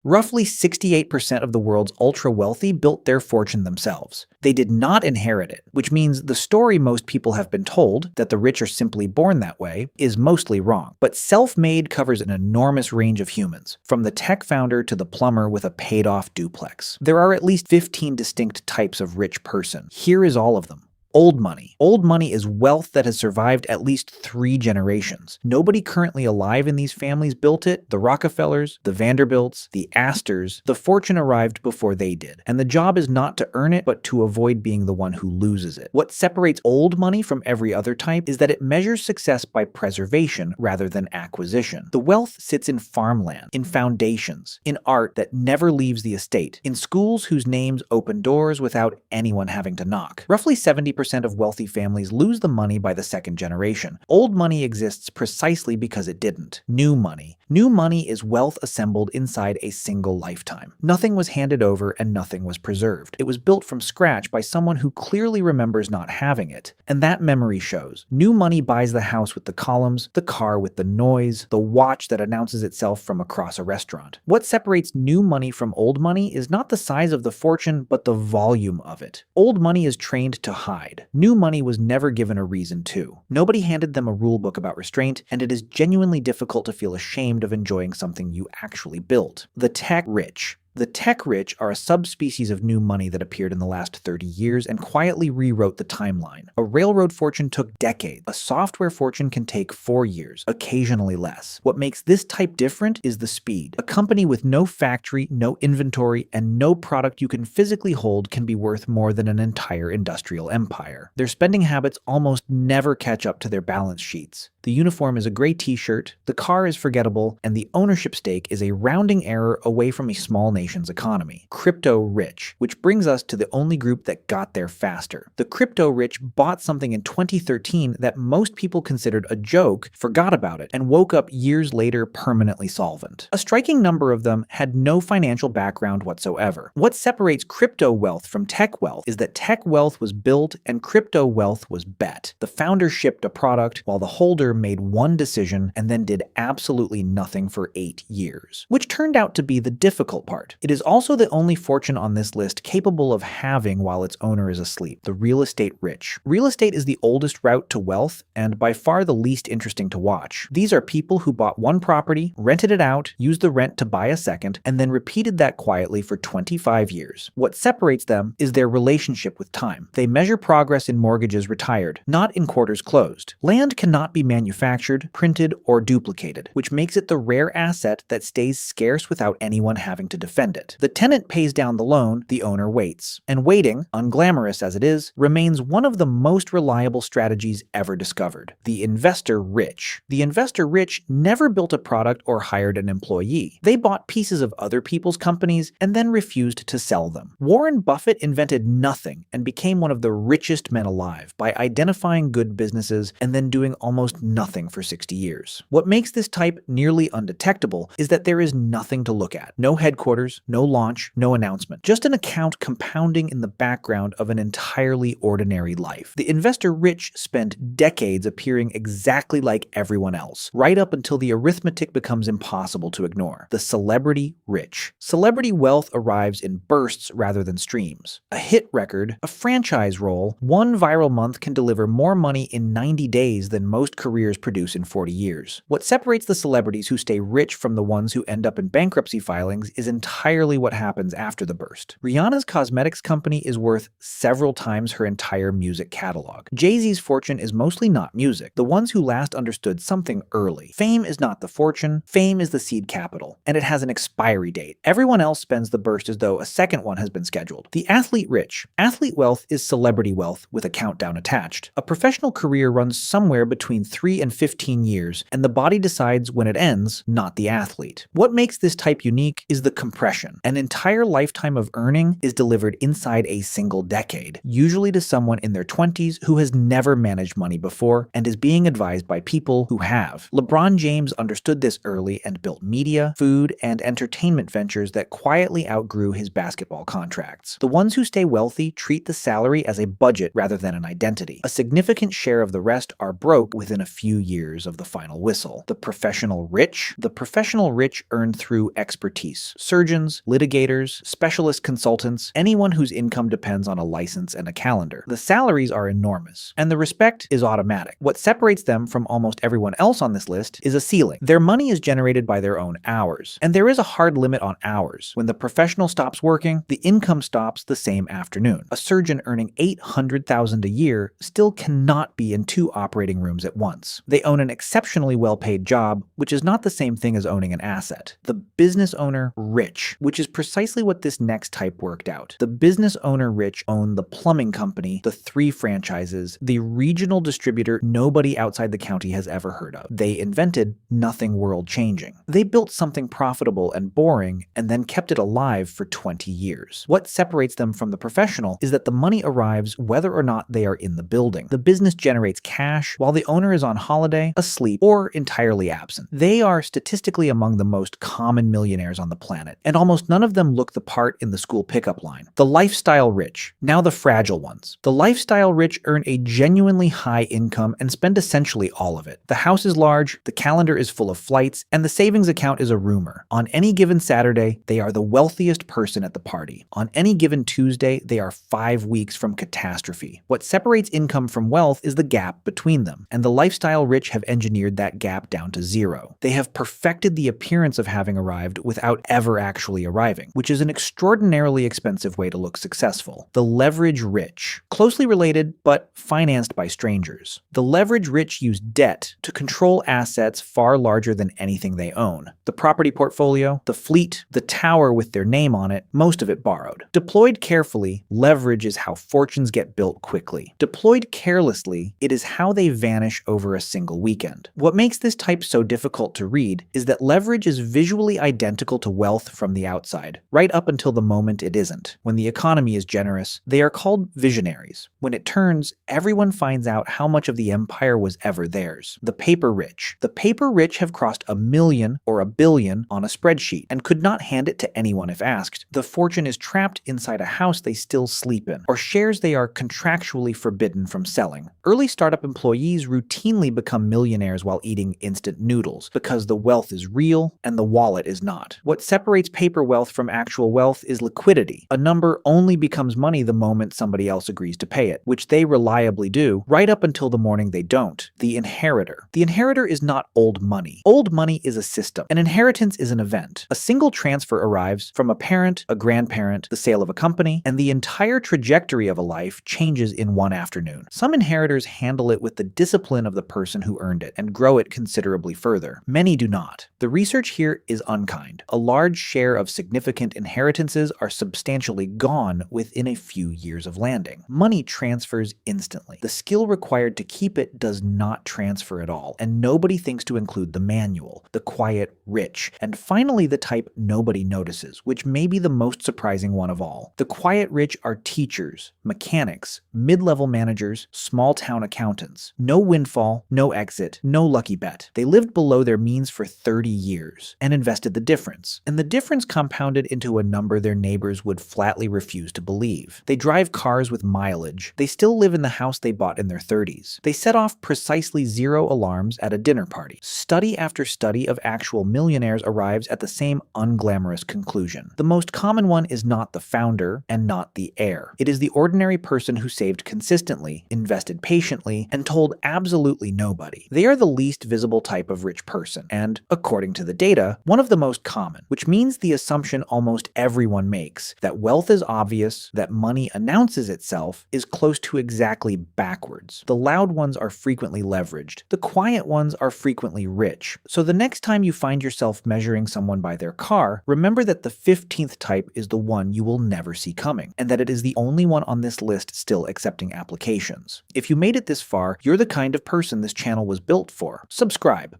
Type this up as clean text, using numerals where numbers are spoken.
Roughly 68% of the world's ultra-wealthy built their fortune themselves. They did not inherit it, which means the story most people have been told, that the rich are simply born that way, is mostly wrong. But self-made covers an enormous range of humans, from the tech founder to the plumber with a paid-off duplex. There are at least 15 distinct types of rich person. Here is all of them. Old money. Old money is wealth that has survived at least 3 generations. Nobody currently alive in these families built it. The Rockefellers, the Vanderbilts, the Astors, the fortune arrived before they did. And the job is not to earn it, but to avoid being the one who loses it. What separates old money from every other type is that it measures success by preservation rather than acquisition. The wealth sits in farmland, in foundations, in art that never leaves the estate, in schools whose names open doors without anyone having to knock. Roughly 70% of wealthy families lose the money by the 2nd generation. Old money exists precisely because it didn't. New money. New money is wealth assembled inside a single lifetime. Nothing was handed over and nothing was preserved. It was built from scratch by someone who clearly remembers not having it. And that memory shows. New money buys the house with the columns, the car with the noise, the watch that announces itself from across a restaurant. What separates new money from old money is not the size of the fortune, but the volume of it. Old money is trained to hide. New money was never given a reason to. Nobody handed them a rule book about restraint, and it is genuinely difficult to feel ashamed of enjoying something you actually built. The tech rich. The tech rich are a subspecies of new money that appeared in the last 30 years and quietly rewrote the timeline. A railroad fortune took decades. A software fortune can take 4 years, occasionally less. What makes this type different is the speed. A company with no factory, no inventory, and no product you can physically hold can be worth more than an entire industrial empire. Their spending habits almost never catch up to their balance sheets. The uniform is a gray t-shirt, the car is forgettable, and the ownership stake is a rounding error away from a small nation's economy. Crypto rich, which brings us to the only group that got there faster. The crypto rich bought something in 2013 that most people considered a joke, forgot about it, and woke up years later permanently solvent. A striking number of them had no financial background whatsoever. What separates crypto wealth from tech wealth is that tech wealth was built and crypto wealth was bet. The founder shipped a product while the holder made one decision and then did absolutely nothing for 8 years, which turned out to be the difficult part. It is also the only fortune on this list capable of having while its owner is asleep, the real estate rich. Real estate is the oldest route to wealth and by far the least interesting to watch. These are people who bought one property, rented it out, used the rent to buy a second, and then repeated that quietly for 25 years. What separates them is their relationship with time. They measure progress in mortgages retired, not in quarters closed. Land cannot be manufactured, printed, or duplicated, which makes it the rare asset that stays scarce without anyone having to defend it. The tenant pays down the loan, the owner waits. And waiting, unglamorous as it is, remains one of the most reliable strategies ever discovered. The investor rich. The investor rich never built a product or hired an employee. They bought pieces of other people's companies and then refused to sell them. Warren Buffett invented nothing and became one of the richest men alive by identifying good businesses and then doing almost nothing for 60 years. What makes this type nearly undetectable is that there is nothing to look at. No headquarters, no launch, no announcement. Just an account compounding in the background of an entirely ordinary life. The investor rich spent decades appearing exactly like everyone else, right up until the arithmetic becomes impossible to ignore. The celebrity rich. Celebrity wealth arrives in bursts rather than streams. A hit record, a franchise role, one viral month can deliver more money in 90 days than most careers produce in 40 years. What separates the celebrities who stay rich from the ones who end up in bankruptcy filings is entirely what happens after the burst. Rihanna's cosmetics company is worth several times her entire music catalog. Jay-Z's fortune is mostly not music, the ones who last understood something early. Fame is not the fortune, fame is the seed capital, and it has an expiry date. Everyone else spends the burst as though a second one has been scheduled. The athlete rich. Athlete wealth is celebrity wealth with a countdown attached. A professional career runs somewhere between 3 and 15 years, and the body decides when it ends, not the athlete. What makes this type unique is the compression. An entire lifetime of earning is delivered inside a single decade, usually to someone in their 20s who has never managed money before and is being advised by people who have. LeBron James understood this early and built media, food, and entertainment ventures that quietly outgrew his basketball contracts. The ones who stay wealthy treat the salary as a budget rather than an identity. A significant share of the rest are broke within a few years of the final whistle. The professional rich? The professional rich earn through expertise. Surgeons, litigators, specialist consultants, anyone whose income depends on a license and a calendar. The salaries are enormous, and the respect is automatic. What separates them from almost everyone else on this list is a ceiling. Their money is generated by their own hours, and there is a hard limit on hours. When the professional stops working, the income stops the same afternoon. A surgeon earning $800,000 a year still cannot be in 2 operating rooms at once. They own an exceptionally well-paid job, which is not the same thing as owning an asset. The business owner rich, which is precisely what this next type worked out. The business owner rich own the plumbing company, the 3 franchises, the regional distributor nobody outside the county has ever heard of. They invented nothing world-changing. They built something profitable and boring and then kept it alive for 20 years. What separates them from the professional is that the money arrives whether or not they are in the building. The business generates cash while the owner is on holiday, asleep, or entirely absent. They are statistically among the most common millionaires on the planet, and almost none of them look the part in the school pickup line. The lifestyle rich. Now the fragile ones. The lifestyle rich earn a genuinely high income and spend essentially all of it. The house is large, the calendar is full of flights, and the savings account is a rumor. On any given Saturday, they are the wealthiest person at the party. On any given Tuesday, they are 5 weeks from catastrophe. What separates income from wealth is the gap between them, and the lifestyle rich have engineered that gap down to 0. They have perfected the appearance of having arrived without ever actually arriving, which is an extraordinarily expensive way to look successful. The leverage rich. Closely related, but financed by strangers. The leverage rich use debt to control assets far larger than anything they own. The property portfolio, the fleet, the tower with their name on it, most of it borrowed. Deployed carefully, leverage is how fortunes get built quickly. Deployed carelessly, it is how they vanish over a single weekend. What makes this type so difficult to read is that leverage is visually identical to wealth from the outside, right up until the moment it isn't. When the economy is generous, they are called visionaries. When it turns, everyone finds out how much of the empire was ever theirs. The paper rich. The paper rich have crossed 1 million or 1 billion on a spreadsheet and could not hand it to anyone if asked. The fortune is trapped inside a house they still sleep in, or shares they are contractually forbidden from selling. Early startup employees routinely become millionaires while eating instant noodles, because the wealth is real and the wallet is not. What separates paper wealth from actual wealth is liquidity. A number only becomes money the moment somebody else agrees to pay it, which they reliably do, right up until the morning they don't. The inheritor. The inheritor is not old money. Old money is a system. An inheritance is an event. A single transfer arrives from a parent, a grandparent, the sale of a company, and the entire trajectory of a life changes in one afternoon. Some inheritors handle it with the discipline of the person who earned it and grow it considerably further. Many do not. The research here is unkind. A large share of significant inheritances are substantially gone within a few years of landing. Money transfers instantly. The skill required to keep it does not transfer at all, and nobody thinks to include the manual, the quiet rich, and finally the type nobody notices, which may be the most surprising one of all. The quiet rich are teachers, mechanics, mid-level managers, small-town accountants. No windfall, no exit, no lucky bet. They lived below their means for 30 years and invested the difference, and the difference compounded into a number their neighbors would flatly refuse to believe. They drive cars with mileage. They still live in the house they bought in their 30s. They set off precisely 0 alarms at a dinner party. Study after study of actual millionaires arrives at the same unglamorous conclusion. The most common one is not the founder and not the heir. It is the ordinary person who saved consistently, invested patiently, and told absolutely nobody. They are the least visible type of rich person, and, according to the data, one of the most common, which means the assumption almost everyone makes, that wealth is obvious, that money announces itself, is close to exactly backwards. The loud ones are frequently leveraged. The quiet ones are frequently rich. So the next time you find yourself measuring someone by their car, remember that the 15th type is the one you will never see coming, and that it is the only one on this list still accepting applications. If you made it this far, you're the kind of person this channel was built for. Subscribe.